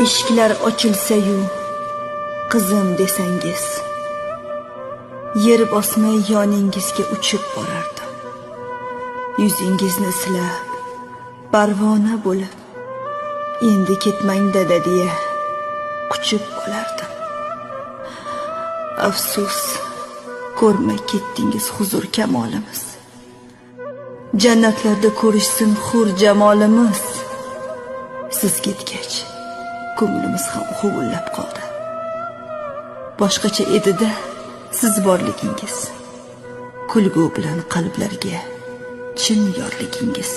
eshiklar ochilsa-yu qizim desangiz, yer bosmay yoningizga uchib borardim. Yuzingizni silab, parvona bo'lib, endi ketmang dada deya quchib qolardim. Afsus, ko'rmay ketdingiz huzur kamolimiz. Jannatlarda ko'rishsin hur jamolimiz. Siz ketgach, ko'nglimiz ham huvullab qoldi. Boshqacha edi-da siz borligingiz, kulgu bilan qalblarga chin yorligingiz.